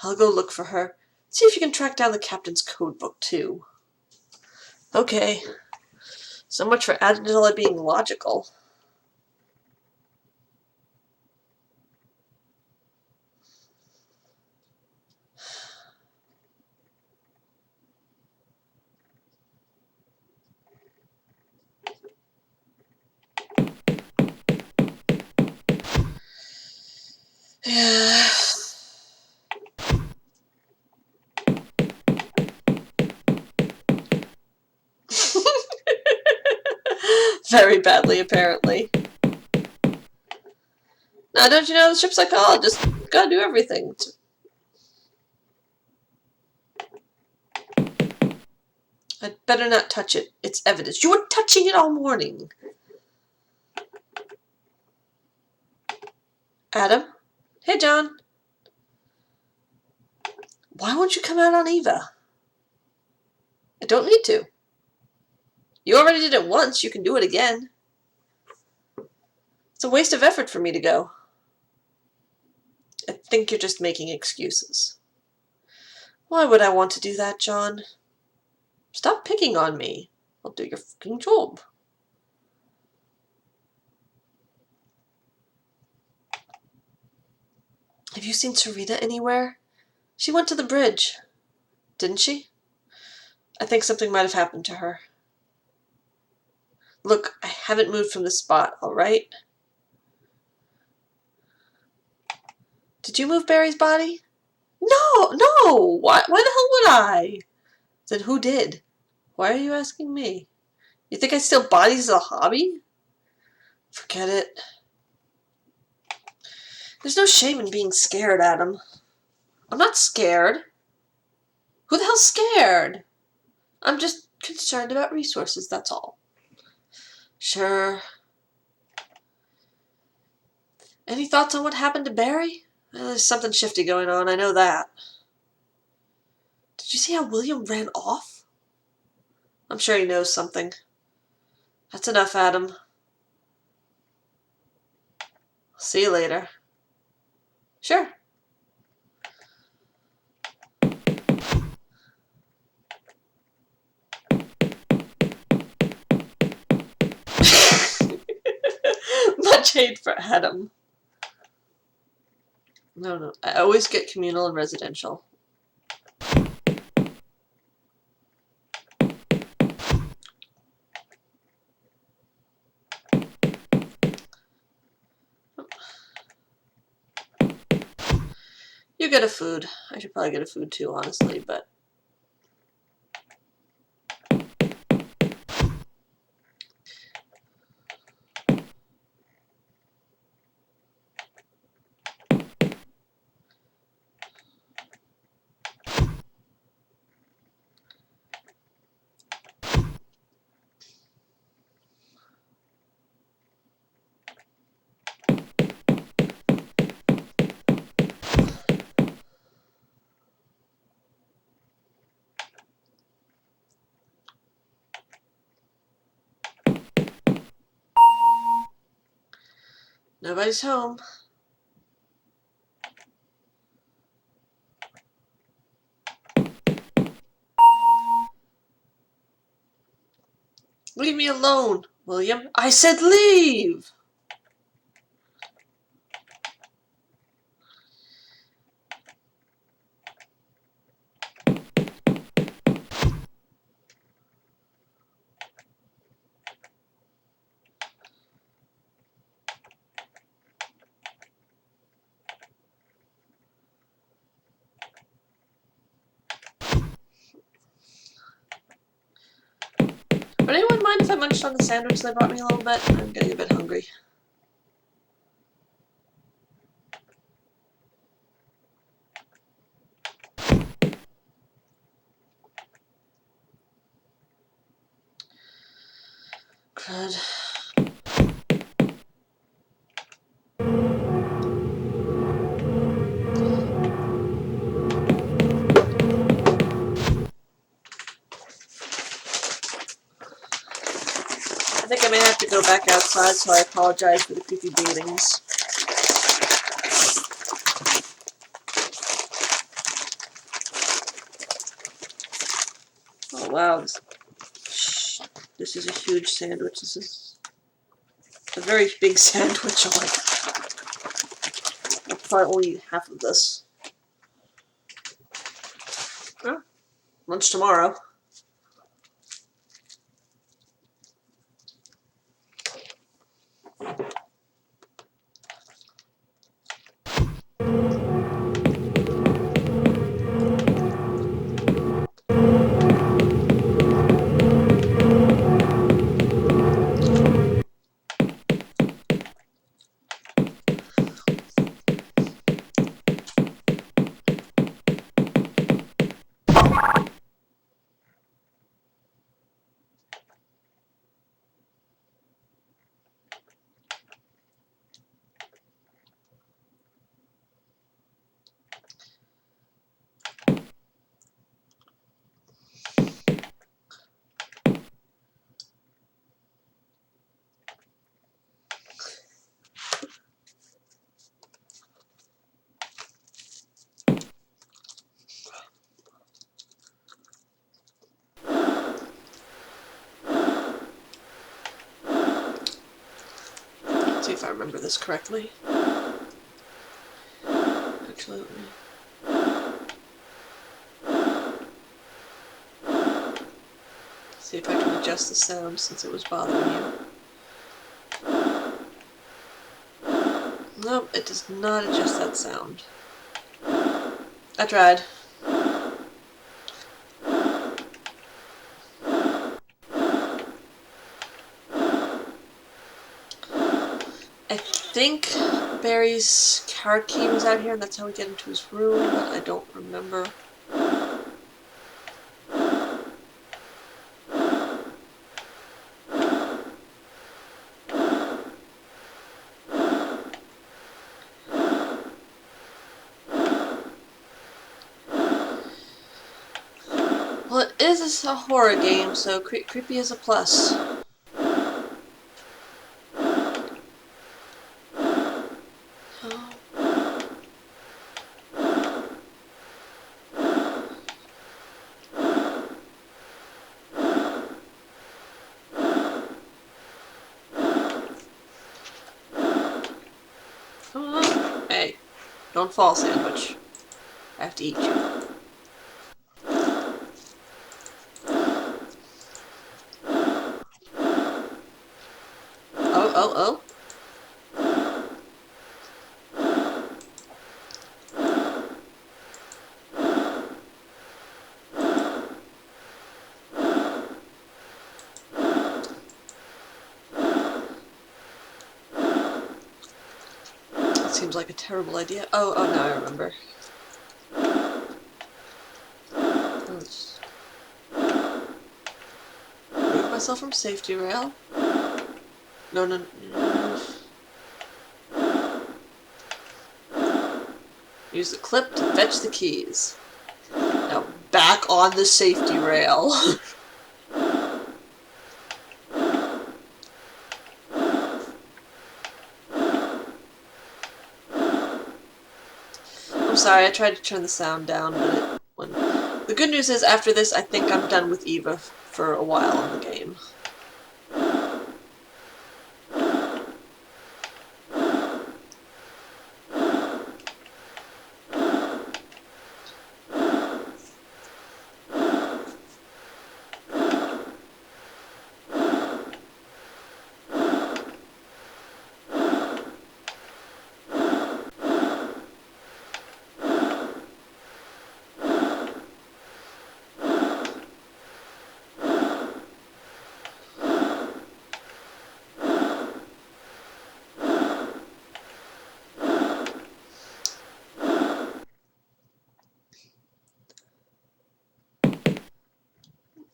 I'll go look for her. See if you can track down the captain's code book, too. Okay. So much for Adela being logical. Yeah. Very badly, apparently. Now, don't you know the ship's psychologist? Gotta do everything. I'd better not touch it. It's evidence. You were touching it all morning. Adam? Hey, John. Why won't you come out on Eva? I don't need to. You already did it once. You can do it again. It's a waste of effort for me to go. I think you're just making excuses. Why would I want to do that, John? Stop picking on me. I'll do your fucking job. Have you seen Sarita anywhere? She went to the bridge. Didn't she? I think something might have happened to her. Look, I haven't moved from this spot, alright? Did you move Barry's body? No! Why the hell would I? Then who did? Why are you asking me? You think I steal bodies as a hobby? Forget it. There's no shame in being scared, Adam. I'm not scared. Who the hell's scared? I'm just concerned about resources, that's all. Sure. Any thoughts on what happened to Barry? Well, there's something shifty going on, I know that. Did you see how William ran off? I'm sure he knows something. That's enough, Adam. I'll see you later. Sure. Much hate for Adam. No. I always get communal and residential. You get a food. I should probably get a food too, honestly, but... Nobody's home. Leave me alone, William. I said leave! Would anyone mind if I munched on the sandwich they brought me a little bit? I'm getting a bit hungry. God. I think I may have to go back outside, so I apologize for the creepy breathings. Oh wow, this is a huge sandwich. This is a very big sandwich. Oh my god. I'll probably only eat half of this. Huh? Lunch tomorrow. Let's see if I remember this correctly. Actually, let me... see if I can adjust the sound since it was bothering you. Nope, it does not adjust that sound. I tried. I think Barry's car key was out here and that's how we get into his room, but I don't remember. Well, it is a horror game, so creepy is a plus. Come on. Hey, don't fall, sandwich. I have to eat you. Oh. That seems like a terrible idea. Oh, now I remember. Let's remove myself from safety rail. No. Use the clip to fetch the keys. Now back on the safety rail. I'm sorry, I tried to turn the sound down, but it wouldn't. The good news is, after this, I think I'm done with Eva for a while in the game.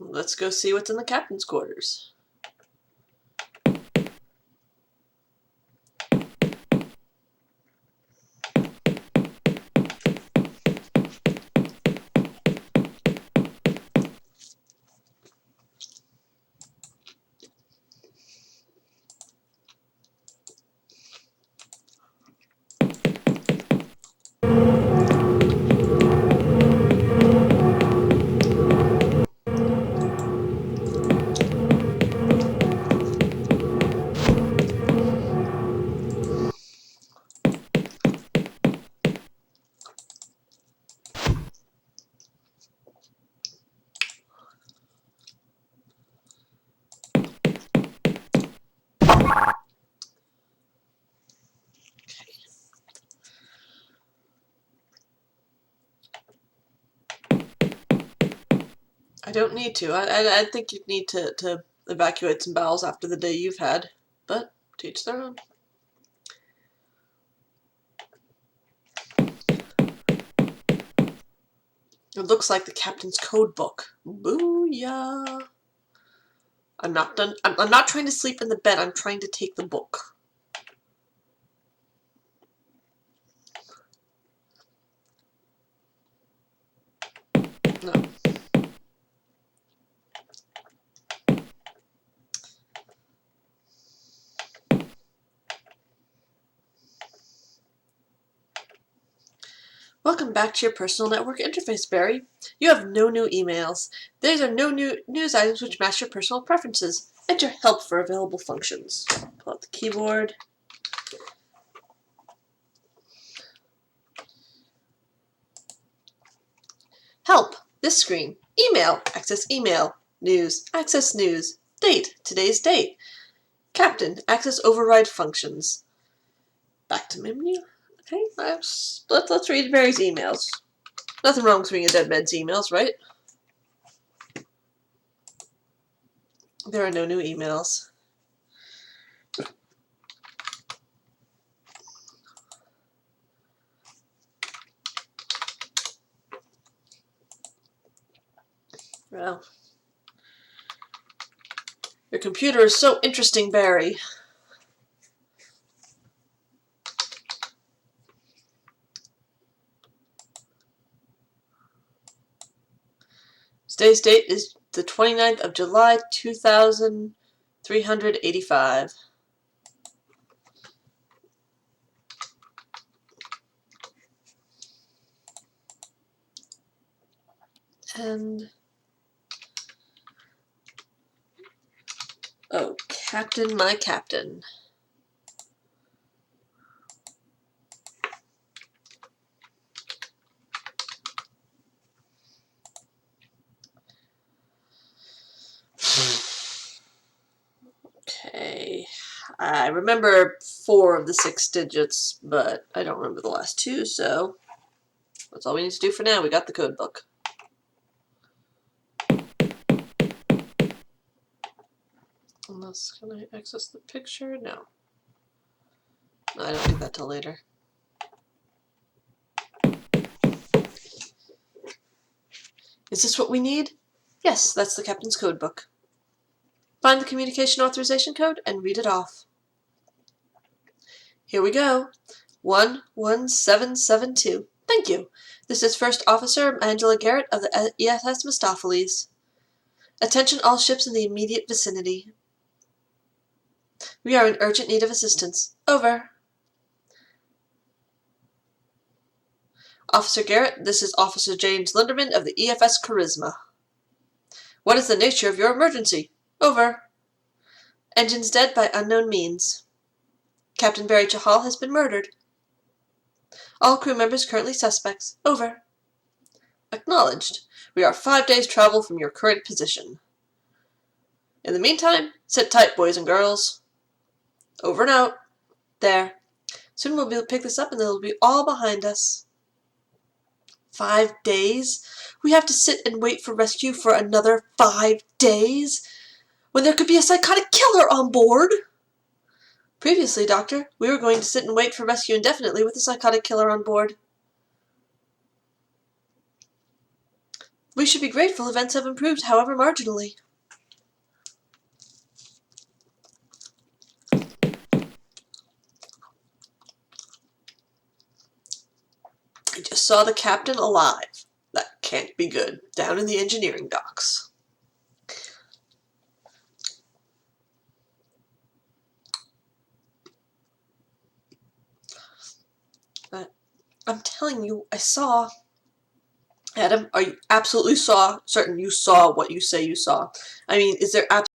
Let's go see what's in the captain's quarters. don't need to. I think you'd need to evacuate some bowels after the day you've had, but to each their own. It looks like the captain's code book. Booyah! I'm not done. I'm not trying to sleep in the bed. I'm trying to take the book. No. Welcome back to your personal network interface, Barry. You have no new emails. These are no new news items which match your personal preferences. Enter help for available functions. Pull out the keyboard. Help. This screen. Email. Access email. News. Access news. Date. Today's date. Captain. Access override functions. Back to menu. Okay, let's read Barry's emails. Nothing wrong with reading a dead man's emails, right? There are no new emails. Well, your computer is so interesting, Barry. Today's date is the 29th of July, 2385. And oh, Captain, my Captain. Okay, I remember 4 of the 6 digits, but I don't remember the last 2, so that's all we need to do for now. We got the code book. Unless, can I access the picture? No. I don't do that till later. Is this what we need? Yes, that's the captain's code book. Find the communication authorization code and read it off. Here we go. 11772. Thank you. This is First Officer Angela Garrett of the EFS Mistopheles. Attention all ships in the immediate vicinity. We are in urgent need of assistance. Over. Officer Garrett, this is Officer James Linderman of the EFS Charisma. What is the nature of your emergency? Over. Engines dead by unknown means. Captain Barry Chahal has been murdered. All crew members currently suspects. Over. Acknowledged. We are 5 days' travel from your current position. In the meantime, sit tight, boys and girls. Over and out. There. Soon we'll be able to pick this up and it'll be all behind us. 5 days? We have to sit and wait for rescue for another 5 days? When there could be a psychotic killer on board? Previously, Doctor, we were going to sit and wait for rescue indefinitely with a psychotic killer on board. We should be grateful events have improved, however marginally. I just saw the captain alive. That can't be good. Down in the engineering docks. But I'm telling you, I saw. Adam, are you absolutely certain you saw what you say you saw? I mean, is there absolutely